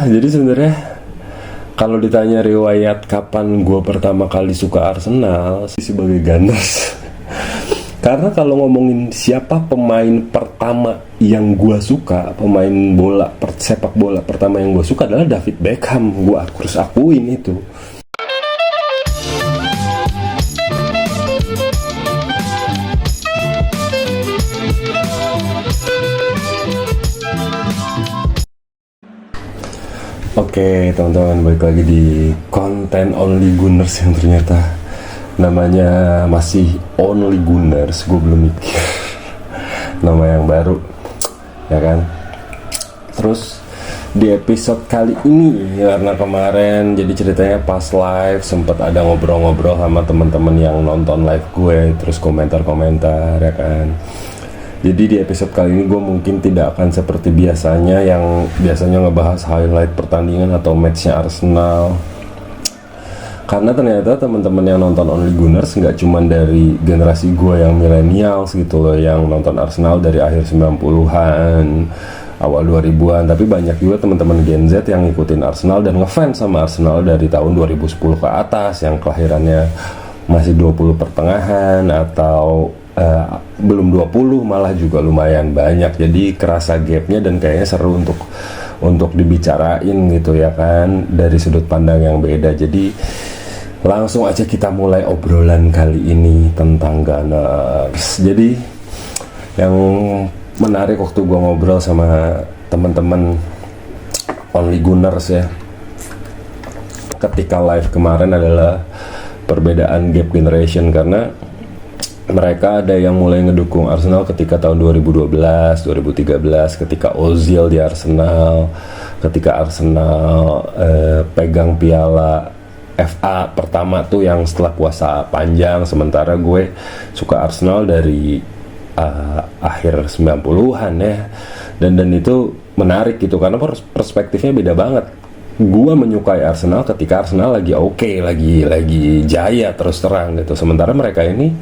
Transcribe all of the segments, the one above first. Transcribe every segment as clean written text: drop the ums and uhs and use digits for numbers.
Jadi sebenarnya kalau ditanya riwayat kapan gue pertama kali suka Arsenal sih sebagai Gunners. Karena kalau ngomongin siapa pemain pertama yang gue suka, pemain bola sepak bola pertama yang gue suka adalah David Beckham. Gue harus akuin itu. Oke teman-teman, balik lagi di konten Only Gunners yang ternyata namanya masih Only Gunners. Gue belum mikir nama yang baru, ya kan. Terus di episode kali ini, karena kemarin jadi ceritanya pas live sempet ada ngobrol-ngobrol sama teman-teman yang nonton live gue, terus komentar-komentar, ya kan. Jadi di episode kali ini gue mungkin tidak akan seperti biasanya yang biasanya ngebahas highlight pertandingan atau matchnya Arsenal. Karena ternyata teman-teman yang nonton Only Gunners nggak cuma dari generasi gue yang millennials gitu loh, yang nonton Arsenal dari akhir 90-an, awal 2000-an, tapi banyak juga teman-teman Gen Z yang ngikutin Arsenal dan ngefans sama Arsenal dari tahun 2010 ke atas, yang kelahirannya masih 20 pertengahan atau belum 20 malah juga lumayan banyak. Jadi kerasa gapnya dan kayaknya seru untuk dibicarain gitu ya kan, dari sudut pandang yang beda. Jadi langsung aja kita mulai obrolan kali ini tentang Gunners. Jadi yang menarik waktu gue ngobrol sama teman-teman Only Gunners ya ketika live kemarin adalah perbedaan gap generation, karena mereka ada yang mulai ngedukung Arsenal ketika tahun 2012, 2013 ketika Ozil di Arsenal, ketika Arsenal pegang piala FA pertama tuh yang setelah puasa panjang. Sementara gue suka Arsenal dari akhir 90-an ya. Dan itu menarik gitu karena perspektifnya beda banget. Gue menyukai Arsenal ketika Arsenal lagi oke, lagi jaya terus terang gitu. Sementara mereka ini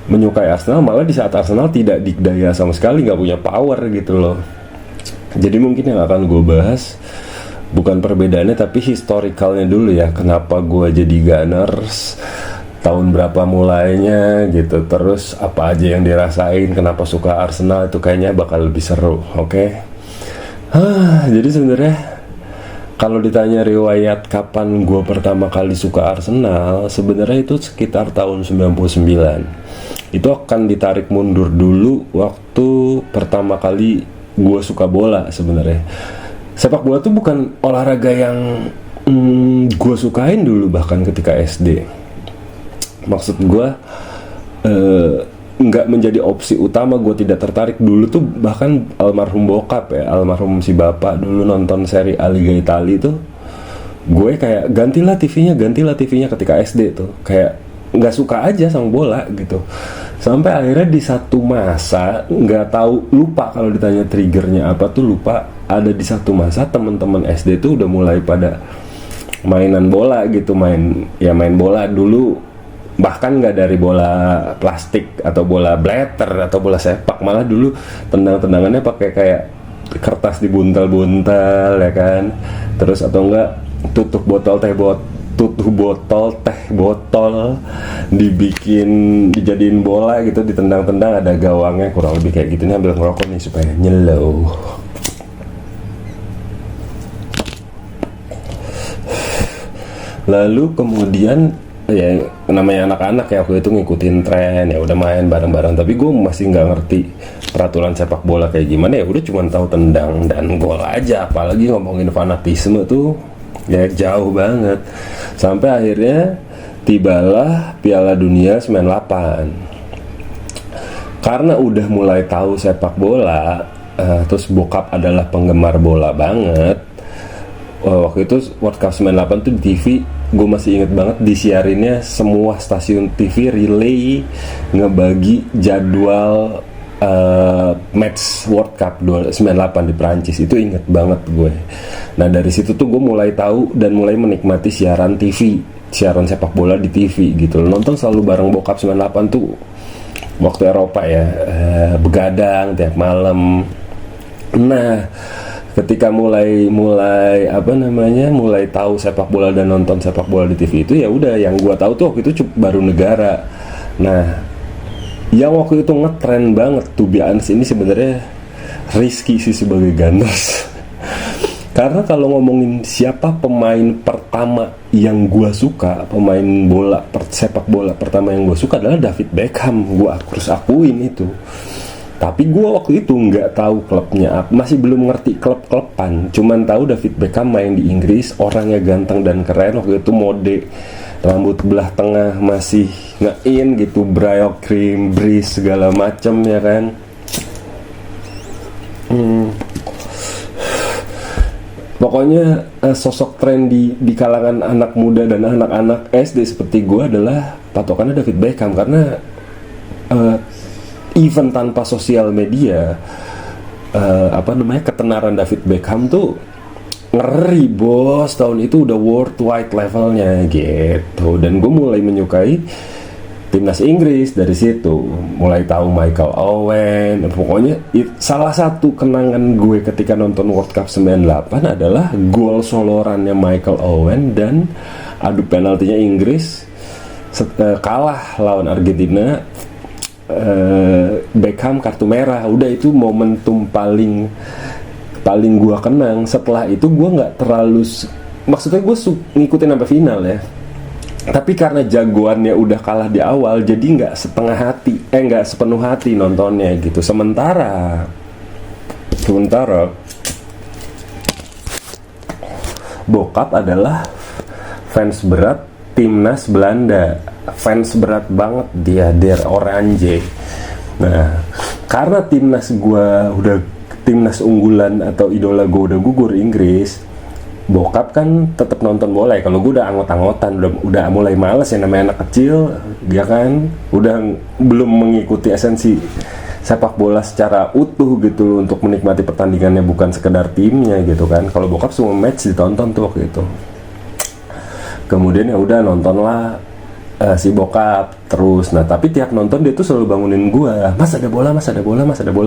menyukai Arsenal malah di saat Arsenal tidak dikdaya sama sekali, nggak punya power gitu loh. Jadi mungkin yang akan gue bahas bukan perbedaannya tapi historicalnya dulu ya, kenapa gue jadi Gunners, tahun berapa mulainya gitu, terus apa aja yang dirasain, kenapa suka Arsenal, itu kayaknya bakal lebih seru. Oke. Jadi sebenarnya kalau ditanya riwayat kapan gue pertama kali suka Arsenal, sebenarnya itu sekitar tahun 99. Itu akan ditarik mundur dulu waktu pertama kali gue suka bola sebenarnya. Sepak bola tuh bukan olahraga yang gue sukain dulu bahkan ketika SD. Maksud gue nggak menjadi opsi utama, gue tidak tertarik dulu tuh. Bahkan almarhum bokap ya, almarhum si bapak dulu nonton seri A Liga Italia tuh, gue kayak gantilah TV-nya ketika SD tuh, kayak nggak suka aja sama bola gitu. Sampai akhirnya di satu masa, nggak tahu, lupa kalau ditanya triggernya apa tuh, lupa. Ada di satu masa teman-teman SD tuh udah mulai pada mainan bola gitu, main bola dulu. Bahkan nggak dari bola plastik atau bola blatter atau bola sepak, malah dulu tendang-tendangannya pakai kayak kertas dibuntel-buntel ya kan. Terus atau enggak tutup botol teh botol dijadiin bola gitu, ditendang-tendang, ada gawangnya, kurang lebih kayak gitu. Nih ambil ngerokok nih supaya nyelow. Lalu kemudian ya namanya anak-anak ya, waktu itu ngikutin tren, ya udah main bareng-bareng, tapi gue masih nggak ngerti peraturan sepak bola kayak gimana. Ya udah cuma tahu tendang dan gol aja, apalagi ngomongin fanatisme tuh ya jauh banget. Sampai akhirnya tibalah Piala Dunia 98. Karena udah mulai tahu sepak bola, terus bokap adalah penggemar bola banget. Waktu itu World Cup 98 tuh di TV, gue masih inget banget disiarinnya semua stasiun TV relay ngebagi jadwal match World Cup 98 di Prancis. Itu inget banget gue. Nah dari situ tuh gue mulai tahu dan mulai menikmati siaran TV, siaran sepak bola di TV gitu. Nonton selalu bareng bokap 98 tuh waktu Eropa ya, begadang tiap malam. Nah ketika mulai tahu sepak bola dan nonton sepak bola di TV itu, ya udah yang gue tahu tuh waktu itu baru negara. Nah, yang waktu itu ngetren banget tuh biasa ini sebenarnya Rizky sih sebagai Gunners. Karena kalau ngomongin siapa pemain pertama yang gue suka, pemain sepak bola pertama yang gue suka adalah David Beckham. Gue harus akuin itu. Tapi gue waktu itu nggak tahu klubnya, masih belum ngerti klub-kluban. Cuman tahu David Beckham main di Inggris, orangnya ganteng dan keren. Waktu itu mode rambut belah tengah masih nge-in gitu, Bryo cream, breeze segala macem ya kan. Pokoknya sosok trendy di kalangan anak muda dan anak-anak SD seperti gue adalah patokannya David Beckham. Karena even tanpa sosial media, ketenaran David Beckham tuh ngeri bos. Tahun itu udah worldwide levelnya gitu. Dan gue mulai menyukai timnas Inggris dari situ, mulai tahu Michael Owen. Pokoknya salah satu kenangan gue ketika nonton World Cup 98 adalah gol solorannya Michael Owen dan adu penaltinya Inggris kalah lawan Argentina. Beckham kartu merah. Udah, itu momentum paling gue kenang. Setelah itu gue nggak terlalu, maksudnya gue ngikutin sampai final ya. Tapi karena jagoannya udah kalah di awal, jadi nggak sepenuh hati nontonnya gitu. Sementara bokap adalah fans berat timnas Belanda, fans berat banget dia, Der Oranje. Nah, karena timnas unggulan atau idola gue udah gugur Inggris, bokap kan tetap nonton bola ya. Kalau gue udah anggot-anggotan, udah mulai males ya, namanya anak kecil, dia kan udah belum mengikuti esensi sepak bola secara utuh gitu untuk menikmati pertandingannya, bukan sekedar timnya gitu kan. Kalau bokap semua match ditonton tuh waktu itu. Kemudian ya udah nontonlah si bokap terus. Nah, tapi tiap nonton dia tuh selalu bangunin gua, mas ada bola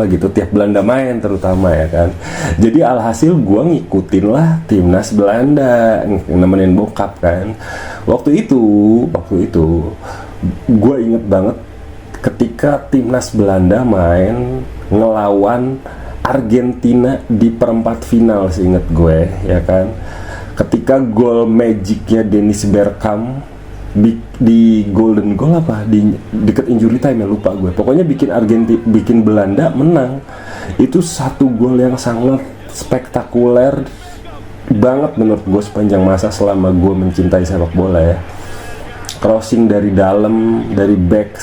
gitu, tiap Belanda main terutama ya kan. Jadi alhasil gua ngikutin lah timnas Belanda, nemenin bokap kan. Waktu itu gua inget banget ketika timnas Belanda main ngelawan Argentina di perempat final, seinget gue ya kan. Ketika gol magicnya Dennis Bergkamp di golden goal di deket injury time ya, lupa gue. Pokoknya bikin Belanda menang. Itu satu gol yang sangat spektakuler banget menurut gue sepanjang masa selama gue mencintai sepak bola ya. Crossing dari dalam, dari back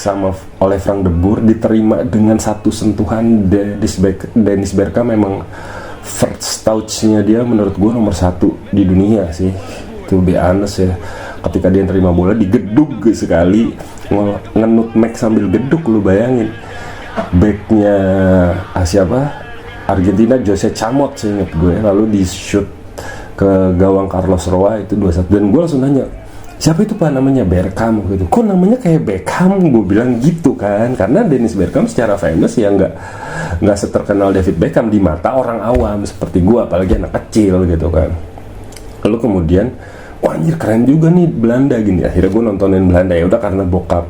oleh Frank de Boer, diterima dengan satu sentuhan Dennis Bergkamp. Memang first touch-nya dia menurut gue nomor 1 di dunia sih, to be honest ya. Ketika dia terima bola digeduk sekali, nge-nutmeg sambil geduk, lu bayangin. Backnya siapa? Argentina, Jose Chamot seinget gue, lalu di shoot ke gawang Carlos Roa itu 2-1. Dan gue langsung nanya, siapa itu pak namanya? Bergkamp gitu. Kok namanya kayak Beckham? Gue bilang gitu kan, karena Dennis Bergkamp secara famous ya nggak seterkenal David Beckham di mata orang awam seperti gue, apalagi anak kecil gitu kan. Lalu kemudian, wah anjir keren juga nih Belanda gini. Akhirnya gue nontonin Belanda, ya udah karena bokap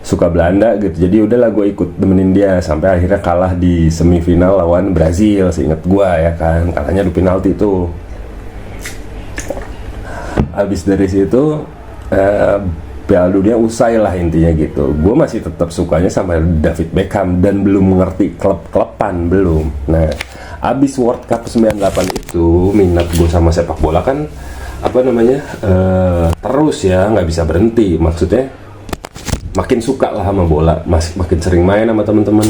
suka Belanda gitu, jadi udahlah gue ikut temenin dia sampai akhirnya kalah di semifinal lawan Brazil, seinget gue ya kan, kalahnya di penalti itu. Habis dari situ Piala Dunia usai lah intinya gitu. Gue masih tetap sukanya sama David Beckham dan belum mengerti klub-kluban, belum. Nah, abis World Cup 98 itu minat gue sama sepak bola kan terus ya, nggak bisa berhenti. Maksudnya makin suka lah sama bola, makin sering main sama teman-teman.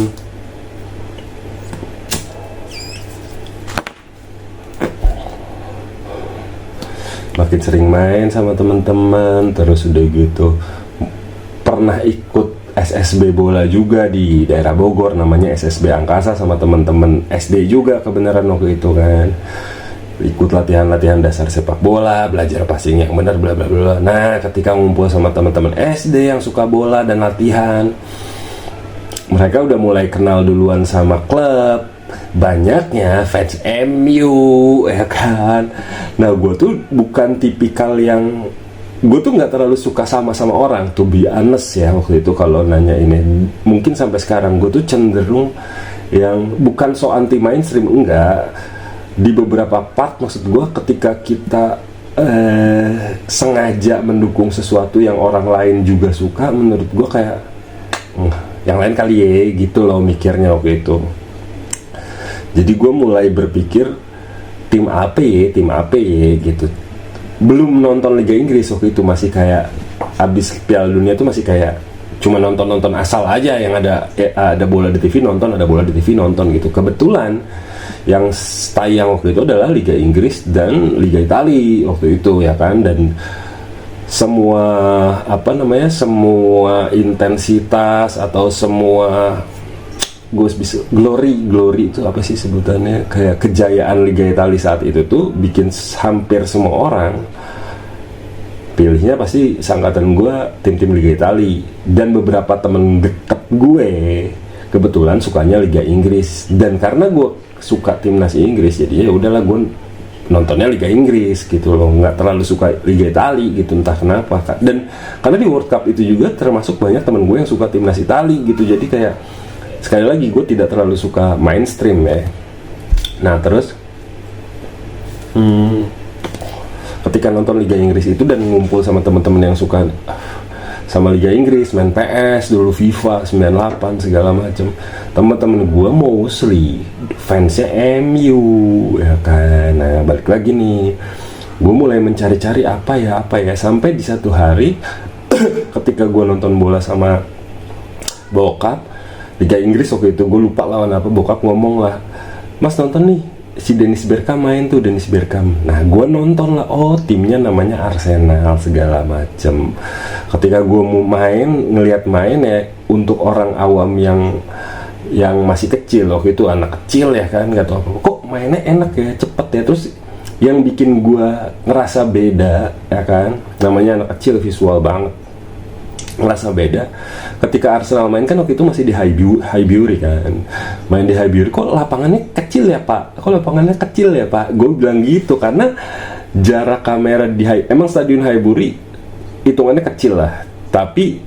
Makin sering main sama teman-teman, terus udah gitu pernah ikut SSB bola juga di daerah Bogor, namanya SSB Angkasa, sama teman-teman SD juga kebenaran waktu itu kan. Ikut latihan-latihan dasar sepak bola, belajar passing yang benar, bla bla bla. Nah, ketika ngumpul sama teman-teman SD yang suka bola dan latihan, mereka udah mulai kenal duluan sama klub. banyaknya fans MU ya kan. Nah gue tuh bukan tipikal yang, gue tuh nggak terlalu suka sama orang, to be honest ya waktu itu kalau nanya ini. Mungkin sampai sekarang gue tuh cenderung yang bukan so anti mainstream, enggak. Di beberapa part maksud gue, ketika kita sengaja mendukung sesuatu yang orang lain juga suka, menurut gue kayak yang lain kali ya gitu loh mikirnya waktu itu. Jadi gue mulai berpikir tim apa ya gitu. Belum nonton Liga Inggris waktu itu, masih kayak abis Piala Dunia tuh masih kayak cuma nonton asal aja, yang ada bola di TV nonton, ada bola di TV nonton gitu. Kebetulan yang tayang waktu itu adalah Liga Inggris dan Liga Italia waktu itu ya kan. Dan semua semua intensitas atau semua glory itu apa sih sebutannya, kayak kejayaan Liga Italia saat itu tuh bikin hampir semua orang pilihnya pasti seangkatan gue tim-tim Liga Italia. Dan beberapa temen deket gue kebetulan sukanya Liga Inggris, dan karena gue suka timnas Inggris jadi ya udahlah gue nontonnya Liga Inggris gitu loh, nggak terlalu suka Liga Italia gitu, entah kenapa. Dan karena di World Cup itu juga termasuk banyak temen gue yang suka timnas Italia gitu, jadi kayak sekali lagi gue tidak terlalu suka mainstream ya. Nah terus ketika nonton Liga Inggris itu dan ngumpul sama teman-teman yang suka sama Liga Inggris, main PS dulu, FIFA 98 segala macam, teman-teman gue mostly fansnya MU ya kan. Nah balik lagi nih, gue mulai mencari-cari apa ya sampai di satu hari ketika gue nonton bola sama bokap Liga Inggris waktu itu, gue lupa lawan apa, bokap ngomong lah, "Mas nonton nih, si Dennis Bergkamp main tuh, Dennis Bergkamp." Nah gue nonton lah, oh timnya namanya Arsenal segala macem. Ketika gue mau ngelihat main ya, untuk orang awam yang masih kecil waktu itu, anak kecil ya kan, nggak tahu apa, kok mainnya enak ya, cepet ya. Terus yang bikin gue ngerasa beda ya kan, namanya anak kecil visual banget, ngerasa beda ketika Arsenal main kan waktu itu masih di Highbury kan, main di Highbury, kok lapangannya kecil ya pak, gue bilang gitu karena jarak kamera emang stadion Highbury hitungannya kecil lah, tapi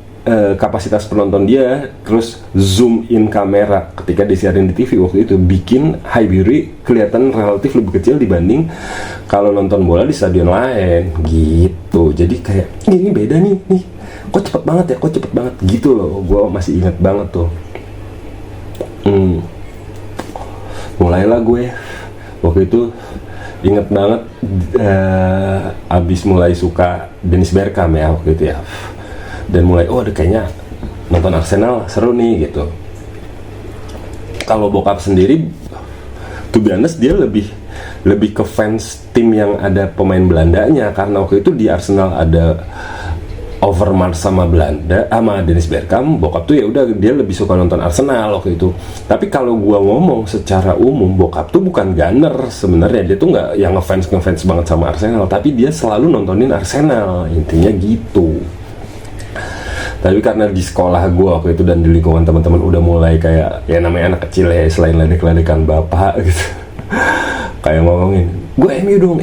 kapasitas penonton dia terus zoom in kamera ketika disiarin di TV waktu itu bikin Highbury kelihatan relatif lebih kecil dibanding kalau nonton bola di stadion lain gitu. Jadi kayak ini beda nih kok cepet banget gitu loh. Gue masih ingat banget tuh. Mulailah gue waktu itu inget banget abis mulai suka Dennis Bergkamp ya waktu itu ya, dan mulai ada kayaknya nonton Arsenal seru nih gitu. Kalau bokap sendiri to be honest dia lebih ke fans tim yang ada pemain Belandanya, karena waktu itu di Arsenal ada Overmars sama Belanda sama Dennis Bergkamp. Bokap tuh ya udah dia lebih suka nonton Arsenal waktu itu. Tapi kalau gua ngomong secara umum, bokap tuh bukan gunner sebenarnya, dia tuh nggak yang ngefans banget sama Arsenal, tapi dia selalu nontonin Arsenal, intinya gitu. Tapi karena di sekolah gue waktu itu dan di lingkungan teman-teman udah mulai kayak ya namanya anak kecil ya, selain ledek-ledekan bapak gitu kayak ngomongin gue MU dong,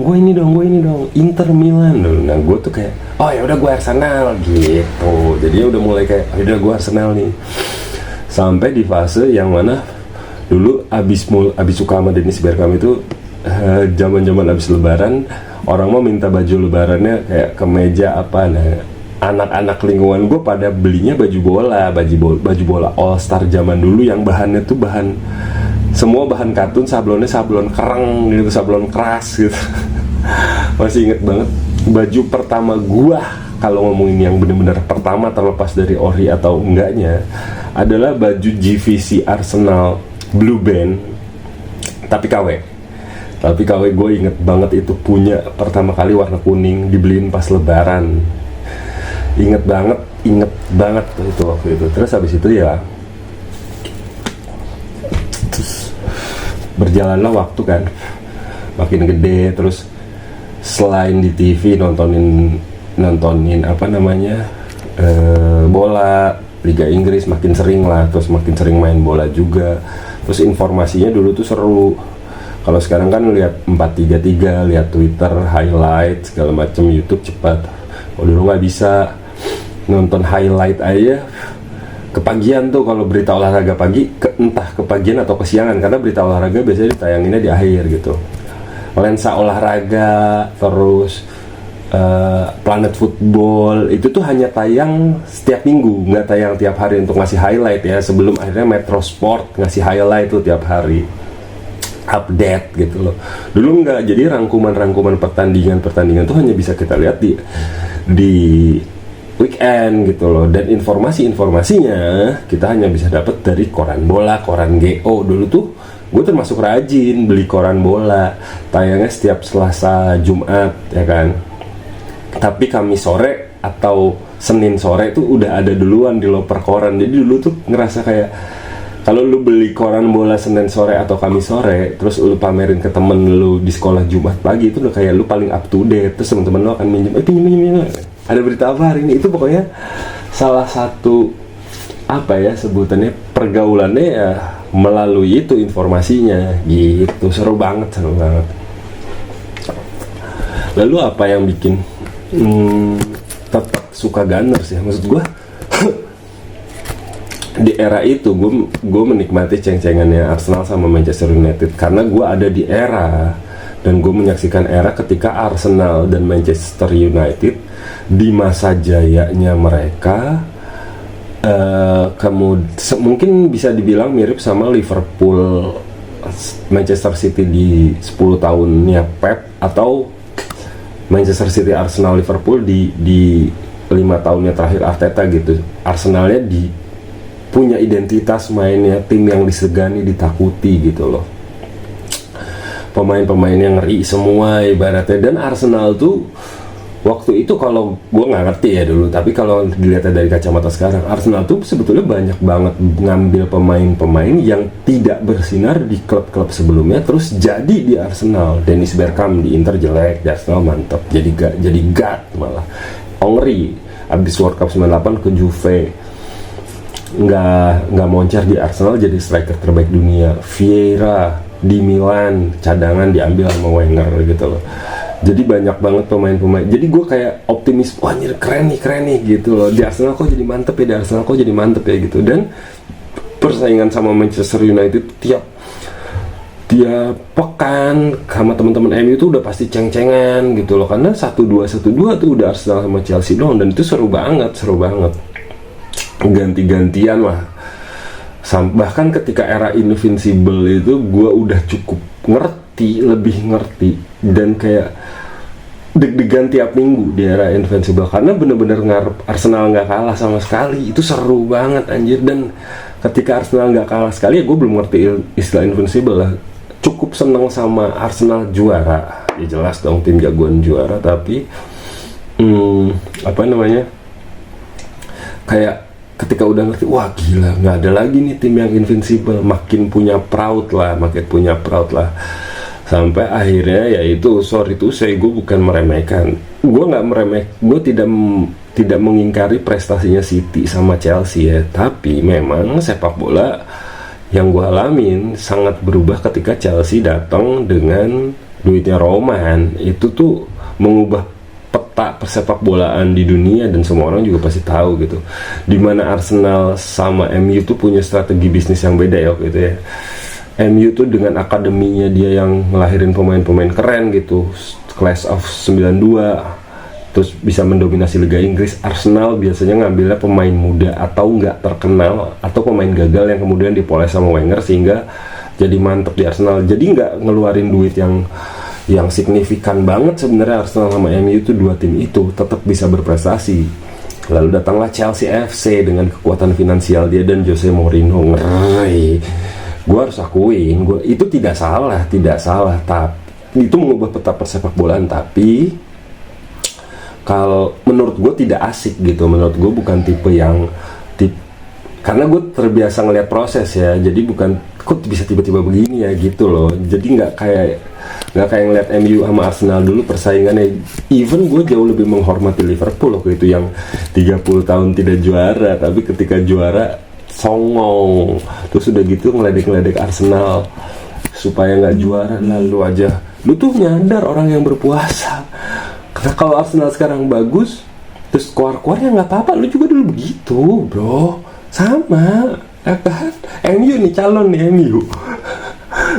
gue ini dong Inter Milan dulu. Nah gue tuh kayak oh ya udah gue Arsenal gitu. Jadi udah mulai kayak udah gue Arsenal nih, sampai di fase yang mana dulu abis suka sama Dennis Bergkamp itu zaman abis lebaran, orang mau minta baju lebarannya kayak kemeja apa. Nah anak-anak lingkungan gue pada belinya baju bola All Star zaman dulu yang bahannya tuh semua bahan katun, sablonnya sablon kerang gitu, sablon keras gitu. Masih inget banget baju pertama gue, kalau ngomongin yang bener-bener pertama terlepas dari ori atau enggaknya, adalah baju GVC Arsenal Blue Band tapi KW gue inget banget itu punya pertama kali warna kuning, dibeliin pas lebaran. Inget banget itu waktu itu. Terus habis itu ya berjalanlah waktu kan, makin gede, terus selain di TV nontonin bola Liga Inggris makin sering lah, terus makin sering main bola juga. terus informasinya dulu tuh seru. Kalau sekarang kan lihat 433, lihat Twitter, highlight segala macam, YouTube cepat. Oh dulu nggak bisa, nonton highlight aja kepagian tuh kalau berita olahraga pagi, entah kepagian atau kesiangan, karena berita olahraga biasanya ditayanginnya di akhir gitu. Lensa olahraga, terus Planet Football itu tuh hanya tayang setiap minggu, nggak tayang tiap hari untuk ngasih highlight ya. Sebelum akhirnya Metro Sport ngasih highlight tuh tiap hari, update gitu loh. Dulu nggak, jadi rangkuman pertandingan tuh hanya bisa kita lihat di weekend gitu loh. Dan informasinya kita hanya bisa dapat dari koran bola, koran GO. Dulu tuh gue termasuk rajin beli koran bola, tayangnya setiap Selasa Jumat ya kan. Tapi Kamis sore atau Senin sore itu udah ada duluan di loper koran. Jadi dulu tuh ngerasa kayak kalau lu beli koran bola Senin sore atau Kamis sore, terus lu pamerin ke temen lu di sekolah Jumat pagi, itu udah kayak lu paling up to date. Terus temen-temen lu akan pinjem, ada berita apa hari ini. Itu pokoknya salah satu apa ya sebutannya, pergaulannya ya melalui itu informasinya gitu. Seru banget. Lalu apa yang bikin tetap suka Gunners ya, maksud gue di era itu gue menikmati ceng-cengannya Arsenal sama Manchester United, karena gue ada di era dan gue menyaksikan era ketika Arsenal dan Manchester United di masa jayanya mereka, mungkin bisa dibilang mirip sama Liverpool Manchester City di 10 tahunnya Pep, atau Manchester City Arsenal Liverpool di 5 tahunnya terakhir Arteta gitu. Arsenalnya punya identitas mainnya, tim yang disegani, ditakuti gitu loh. Pemain-pemain yang ngeri semua ibaratnya. Dan Arsenal tuh waktu itu, kalau gue nggak ngerti ya dulu, tapi kalau dilihat dari kacamata sekarang, Arsenal tuh sebetulnya banyak banget ngambil pemain-pemain yang tidak bersinar di klub-klub sebelumnya terus jadi di Arsenal. Dennis Bergkamp di Inter jelek, di Arsenal mantap, jadi God malah. Henry abis World Cup 98 ke Juve nggak moncer, di Arsenal jadi striker terbaik dunia. Vieira di Milan cadangan diambil sama Wenger gitu loh. Jadi banyak banget pemain-pemain. Jadi gue kayak optimis, wah anjir keren nih gitu loh. Di Arsenal kok jadi mantep ya, gitu. Dan persaingan sama Manchester United tiap pekan sama teman-teman MU itu udah pasti ceng-cengan gitu loh. Karena 1-2 tuh udah Arsenal sama Chelsea doang, dan itu seru banget. Ganti-gantian lah. Bahkan ketika era Invincible itu gue udah cukup lebih ngerti dan kayak deg-degan tiap minggu di era Invincible, karena bener-bener ngarep Arsenal nggak kalah sama sekali. Itu seru banget anjir. Dan ketika Arsenal nggak kalah sekali ya gue belum ngerti istilah Invincible lah. Cukup seneng sama Arsenal juara ya, jelas dong tim jagoan juara, tapi kayak ketika udah ngerti, wah gila nggak ada lagi nih tim yang Invincible, makin punya proud lah. Sampai akhirnya ya itu, sorry tuh saya, gue bukan meremehkan, gue tidak mengingkari prestasinya City sama Chelsea ya, tapi memang sepak bola yang gue alamin sangat berubah ketika Chelsea datang dengan duitnya Roman. Itu tuh mengubah peta persepak bolaan di dunia, dan semua orang juga pasti tahu gitu. Dimana Arsenal sama MU tuh punya strategi bisnis yang beda ya waktu itu ya. MU tuh dengan akademinya dia yang ngelahirin pemain-pemain keren gitu, class of 92, terus bisa mendominasi Liga Inggris. Arsenal biasanya ngambilnya pemain muda atau nggak terkenal, atau pemain gagal yang kemudian dipoles sama Wenger sehingga jadi mantep di Arsenal. Jadi nggak ngeluarin duit yang signifikan banget sebenarnya. Arsenal sama MU itu, dua tim itu tetap bisa berprestasi. Lalu datanglah Chelsea FC dengan kekuatan finansial dia dan Jose Mourinho, ngeri. Gue harus akuin, itu tidak salah, tapi itu mengubah peta persepak bolaan. Tapi kalau menurut gue tidak asik gitu. Menurut gue bukan tipe karena gue terbiasa ngeliat proses ya. Jadi bukan kok bisa tiba-tiba begini ya gitu loh. Jadi nggak kayak ngeliat MU sama Arsenal dulu persaingannya. Even gue jauh lebih menghormati Liverpool waktu itu yang 30 tahun tidak juara, tapi ketika juara songong, terus udah gitu ngeledek-ngeledek Arsenal supaya nggak juara. Lalu aja lu tuh nyadar orang yang berpuasa, karena kalau Arsenal sekarang bagus terus keluar-keluar ya nggak apa-apa, lu juga dulu begitu bro, sama ya kan. MU nih calon nih MU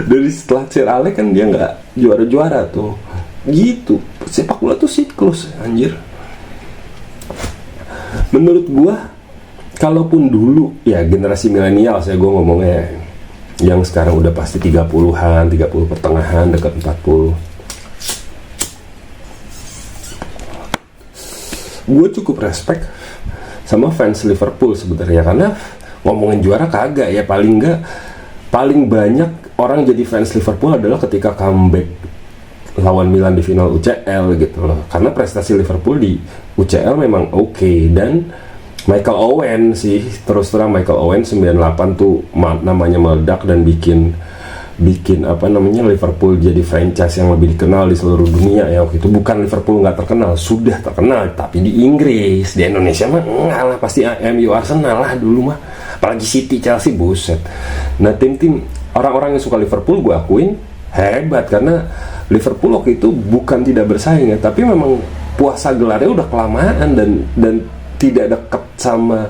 dari setelah Sir Alex kan dia nggak juara-juara tuh gitu. Sepak bola tuh siklus anjir. Menurut gua, kalaupun dulu ya generasi milenial saya ngomongnya, yang sekarang udah pasti 30-an, 30 pertengahan, dekat 40. Gue cukup respect sama fans Liverpool sebenarnya, karena ngomongin juara kagak ya, paling banyak orang jadi fans Liverpool adalah ketika comeback lawan Milan di final UCL gitu loh, karena prestasi Liverpool di UCL memang oke. Dan Michael Owen sih, terus terang Michael Owen 98 tuh namanya meledak dan bikin apa namanya Liverpool jadi franchise yang lebih dikenal di seluruh dunia ya. Waktu itu bukan Liverpool nggak terkenal, sudah terkenal, tapi di Inggris, di Indonesia mah enggak lah, pasti MU Arsenal lah dulu mah, apalagi City, Chelsea, buset. Nah tim-tim orang-orang yang suka Liverpool gue akuin hebat, karena Liverpool waktu itu bukan tidak bersaing ya, tapi memang puasa gelarnya udah kelamaan dan tidak dekat sama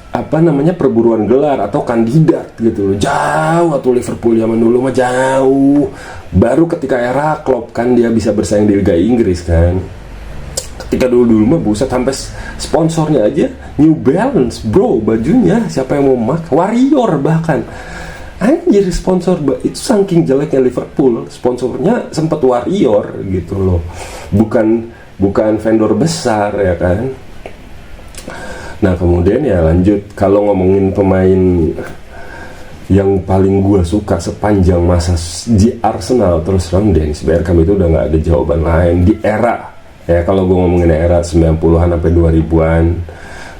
apa namanya perburuan gelar atau kandidat gitu loh. Jauh atau Liverpool zaman dulu mah jauh. Baru ketika era Klopp kan dia bisa bersaing di Liga Inggris kan. Ketika dulu mah buset, sampai sponsornya aja New Balance bro, bajunya siapa yang mau mak, Warrior bahkan. Anjir, sponsor itu saking jeleknya Liverpool, sponsornya sempat Warrior gitu loh, bukan vendor besar ya kan. Nah kemudian ya lanjut, kalau ngomongin pemain yang paling gua suka sepanjang masa di Arsenal, terus terang Dennis Bergkamp itu udah nggak ada jawaban lain di era ya. Kalau gua ngomongin era 90-an sampai 2000-an,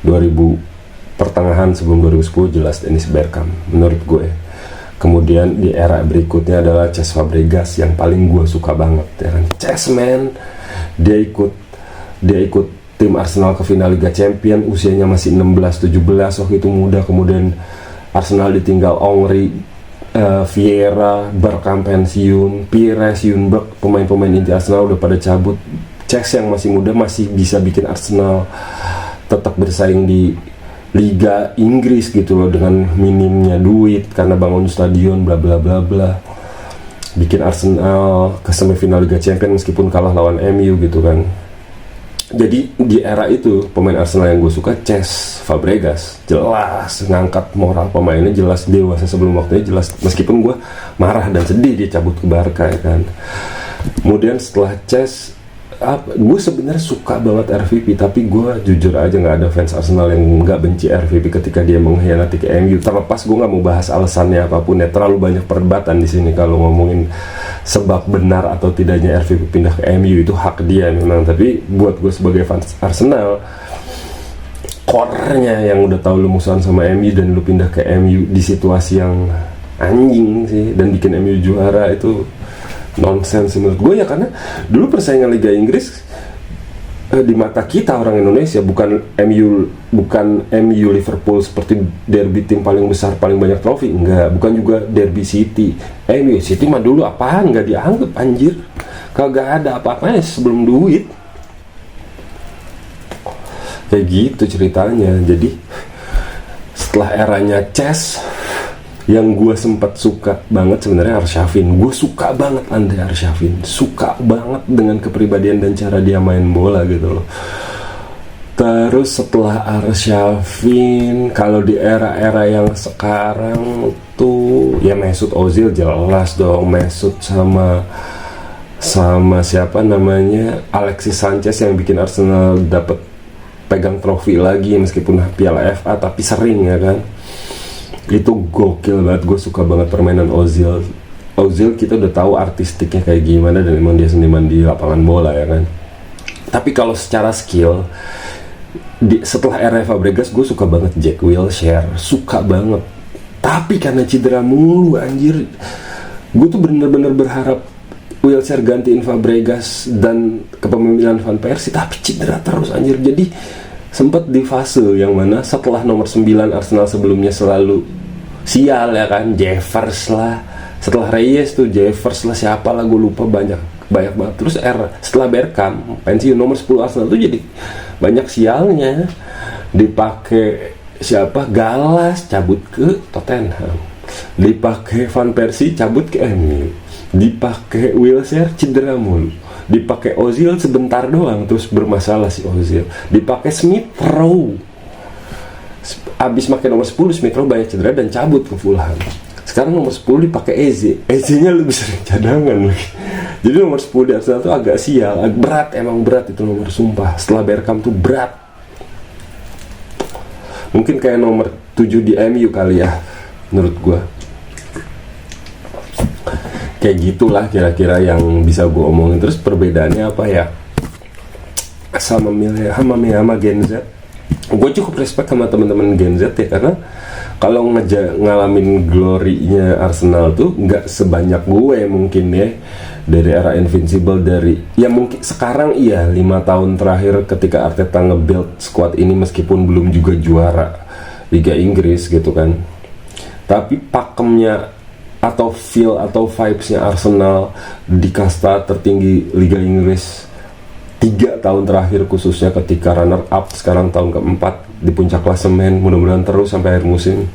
2000 pertengahan sebelum 2010 jelas Dennis Bergkamp menurut gue. Kemudian di era berikutnya adalah Cesc Fabregas yang paling gue suka banget ya kan. Cesc man, dia ikut tim Arsenal ke final Liga Champions, usianya masih 16-17 waktu itu, muda. Kemudian Arsenal ditinggal Henry, Vieira, Bergkamp pensiun, Pires, Ljungberg, pemain-pemain inti Arsenal udah pada cabut. Cesc yang masih muda masih bisa bikin Arsenal tetap bersaing di Liga Inggris gitu loh, dengan minimnya duit karena bangun stadion bla bla bla bla, bikin Arsenal ke semifinal Liga Champions meskipun kalah lawan MU gitu kan. Jadi di era itu pemain Arsenal yang gue suka Cesc Fabregas, jelas ngangkat moral pemainnya, jelas dewasa sebelum waktunya, jelas meskipun gue marah dan sedih dia cabut ke Barca ya kan. Kemudian setelah Cesc, gue sebenarnya suka banget RVP, tapi gue jujur aja nggak ada fans Arsenal yang nggak benci RVP ketika dia mengkhianati ke MU. Terlepas gue nggak mau bahas alasannya apapun ya, terlalu banyak perdebatan di sini kalau ngomongin sebab benar atau tidaknya RVP pindah ke MU, itu hak dia memang. Tapi buat gue sebagai fans Arsenal, core-nya yang udah tahu lu musuhan sama MU dan lu pindah ke MU di situasi yang anjing sih dan bikin MU juara, itu nonsense menurut gue ya. Karena dulu persaingan Liga Inggris di mata kita orang Indonesia bukan MU Liverpool seperti derby tim paling besar paling banyak trofi, enggak, bukan juga derby City. MU City mah dulu apaan, nggak dianggap anjir, kagak ada apa-apanya sebelum duit, kayak gitu ceritanya. Jadi setelah eranya Cesc, yang gue sempat suka banget sebenarnya Arshavin. Gue suka banget Andre Arshavin, suka banget dengan kepribadian dan cara dia main bola gitu loh. Terus setelah Arshavin, kalau di era-era yang sekarang tuh ya Mesut Ozil jelas dong. Mesut sama siapa namanya Alexis Sanchez yang bikin Arsenal dapat pegang trofi lagi meskipun Piala FA tapi sering ya kan. Itu gokil banget, gue suka banget permainan Ozil. Kita udah tahu artistiknya kayak gimana dan emang dia seniman di lapangan bola ya kan. Tapi kalau secara skill, setelah era Fabregas gue suka banget Jack Wilshere, suka banget. Tapi karena cedera mulu anjir, gue tuh bener-bener berharap Wilshere gantiin Fabregas dan kepemimpinan Van Persie, tapi cedera terus anjir. Jadi sempat di fase yang mana setelah nomor 9 Arsenal sebelumnya selalu sial ya kan, Jeffers lah, setelah Reyes tuh Jeffers lah, siapa lah gue lupa, banyak banget. Terus setelah Bergkamp pensiun, nomor 10 Arsenal tuh jadi banyak sialnya. Dipakai siapa, Gallas cabut ke Tottenham, dipakai Van Persie cabut ke MU, dipakai Wilshere cedera mulu, dipakai Ozil sebentar doang terus bermasalah si Ozil, dipakai Smith Rowe, abis pakai nomor 10 Smith Rowe banyak cedera dan cabut ke Fulham. Sekarang nomor 10 dipakai Eze nya lebih sering cadangan lagi. Jadi nomor 10 di Arsenal tuh agak sial, berat, emang berat itu nomor, sumpah. Setelah Bergkamp tuh berat. Mungkin kayak nomor 7 di MU kali ya, menurut gua. Kayak gitulah kira-kira yang bisa gue omongin. Terus perbedaannya apa ya sama Gen Z? Gue cukup respect sama teman-teman Gen Z ya, karena kalau ngalamin glorinya Arsenal tuh nggak sebanyak gue mungkin ya, dari era Invincible, dari ya mungkin sekarang iya 5 tahun terakhir ketika Arteta nge-build squad ini, meskipun belum juga juara Liga Inggris gitu kan, tapi pakemnya atau feel atau vibes-nya Arsenal di kasta tertinggi Liga Inggris 3 tahun terakhir, khususnya ketika runner up, sekarang tahun keempat di puncak klasemen, mudah-mudahan terus sampai akhir musim.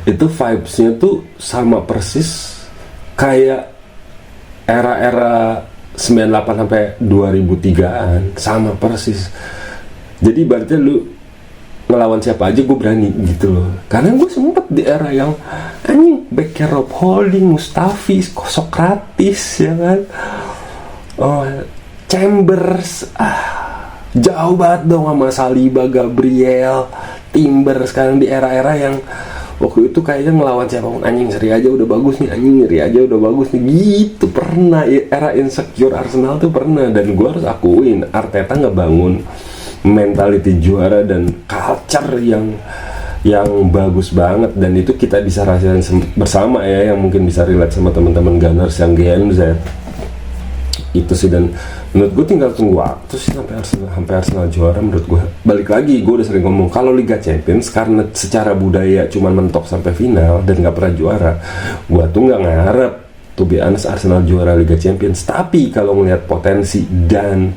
Itu vibes-nya tuh sama persis kayak era-era 98 sampai 2003-an, sama persis. Jadi berarti lu ngelawan siapa aja gue berani gitu loh. Karena gue sempet di era yang anjing, backnya Rob Holding, Mustafi, Sokratis ya kan, Chambers, jauh banget dong sama Saliba, Gabriel, Timber. Sekarang di era-era yang waktu itu kayaknya ngelawan siapapun, anjing seri aja udah bagus nih, anjing ngeri aja udah bagus nih gitu. Pernah era insecure Arsenal tuh pernah. Dan gue harus akuin Arteta ngebangun mentality juara dan culture yang bagus banget, dan itu kita bisa rasain bersama ya, yang mungkin bisa relate sama teman-teman Gunners yang Gen Z itu sih. Dan menurut gue tinggal tunggu waktu sih sampai Arsenal juara. Menurut gue, balik lagi, gue udah sering ngomong kalau Liga Champions karena secara budaya cuman mentok sampai final dan nggak pernah juara, gue tuh nggak ngarep to be honest Arsenal juara Liga Champions. Tapi kalau ngelihat potensi dan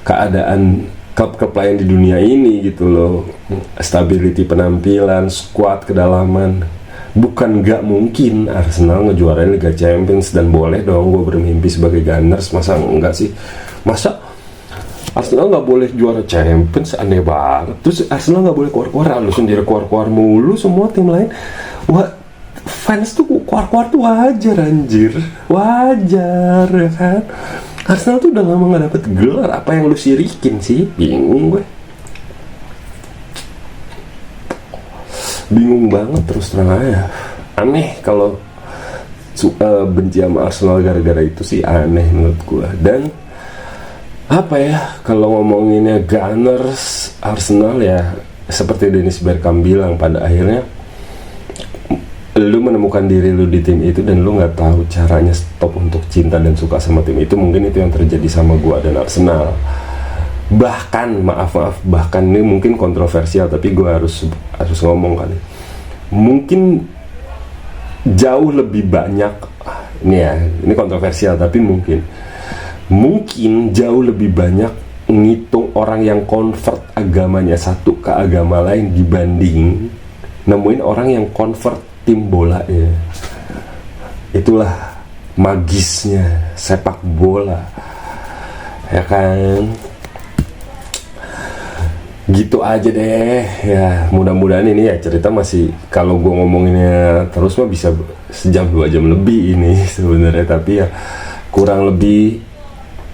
keadaan klub-klub lain di dunia ini gitu loh, stability penampilan, squad, kedalaman, bukan nggak mungkin Arsenal ngejuarain Liga Champions. Dan boleh dong gue bermimpi sebagai Gunners, masa enggak sih? Masa Arsenal nggak boleh juara Champions? Aneh banget. Terus Arsenal nggak boleh keluar-keluar, lu sendiri keluar-keluar mulu, semua tim lain. Wah, fans tuh keluar-keluar tuh wajar anjir, wajar ya kan. Arsenal tuh udah lama gak dapet gelar, apa yang lu sirikin sih? Bingung gue, bingung banget terus terang aja. Aneh kalau benci sama Arsenal gara-gara itu sih, aneh menurut gue. Dan apa ya, kalau ngomonginnya Gunners Arsenal ya seperti Dennis Bergkamp bilang, pada akhirnya lu menemukan diri lu di tim itu dan lu nggak tahu caranya stop untuk cinta dan suka sama tim itu. Mungkin itu yang terjadi sama gua dan Arsenal. Bahkan bahkan ini mungkin kontroversial, tapi gua harus ngomong kali. Mungkin jauh lebih banyak, ini kontroversial tapi mungkin jauh lebih banyak ngitung orang yang convert agamanya satu ke agama lain dibanding nemuin orang yang convert tim bolanya. Itulah magisnya sepak bola ya kan. Gitu aja deh ya, mudah-mudahan ini ya cerita masih, kalau gue ngomonginnya terus mah bisa sejam 2 jam lebih ini sebenarnya, tapi ya kurang lebih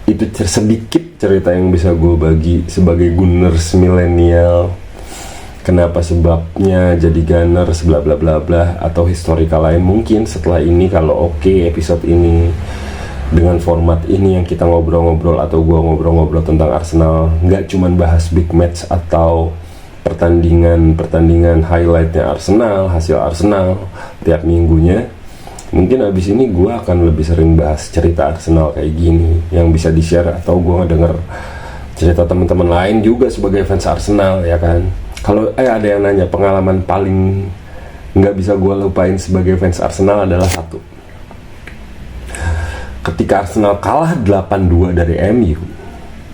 itu sedikit cerita yang bisa gue bagi sebagai Gunners milenial. Kenapa sebabnya jadi Gunners, bla bla bla bla, atau historical lain mungkin setelah ini. Kalau episode ini dengan format ini yang kita ngobrol-ngobrol atau gua ngobrol-ngobrol tentang Arsenal, nggak cuman bahas big match atau pertandingan highlightnya Arsenal, hasil Arsenal tiap minggunya. Mungkin abis ini gua akan lebih sering bahas cerita Arsenal kayak gini yang bisa di-share, atau gua ngedenger cerita teman-teman lain juga sebagai fans Arsenal ya kan. Kalau ada yang nanya pengalaman paling nggak bisa gue lupain sebagai fans Arsenal adalah satu, ketika Arsenal kalah 8-2 dari MU,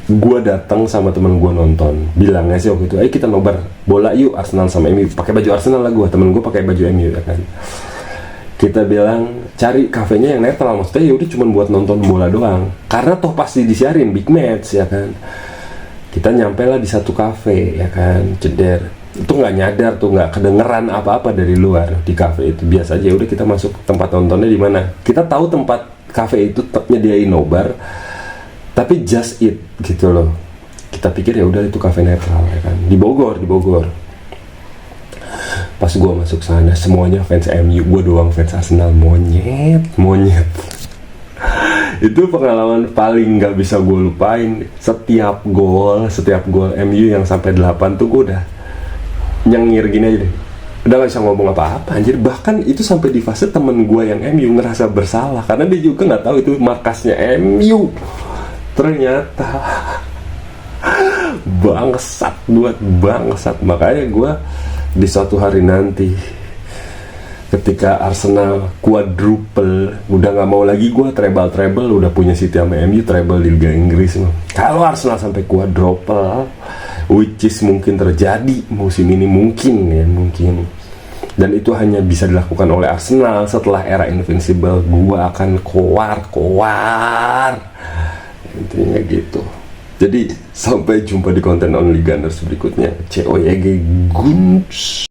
gue datang sama temen gue nonton, bilangnya sih waktu itu, ayo kita nobar bola yuk Arsenal sama MU, pakai baju Arsenal lah gue, temen gue pakai baju MU ya kan. Kita bilang cari kafenya yang netral, maksudnya yaudah cuma buat nonton bola doang, karena toh pasti disiarin big match ya kan. Kita nyampe lah di satu kafe ya kan, ceder, itu nggak nyadar tuh, nggak kedengeran apa-apa dari luar di kafe itu, biasa aja. Udah kita masuk tempat nontonnya di mana, kita tahu tempat kafe itu nyediain nobar, tapi just it gitu loh. Kita pikir ya udah itu kafe netral ya kan, di Bogor. Pas gue masuk sana semuanya fans MU, gue doang fans Arsenal. Monyet itu pengalaman paling nggak bisa gue lupain. Setiap gol MU yang sampai 8 tuh gue udah nyengir gini aja deh, udah gak bisa ngomong apa-apa anjir. Bahkan itu sampai di fase temen gue yang MU ngerasa bersalah karena dia juga nggak tahu itu markasnya MU. Ternyata bangsat. Makanya gue di suatu hari nanti ketika Arsenal quadruple, udah nggak mau lagi gue treble, udah punya City sama MU treble di Liga Inggris. Kalau Arsenal sampai quadruple, which is mungkin terjadi musim ini, mungkin, dan itu hanya bisa dilakukan oleh Arsenal setelah era Invincible, gue akan keluar intinya gitu. Jadi sampai jumpa di konten Only Gunners berikutnya. COYG Guns.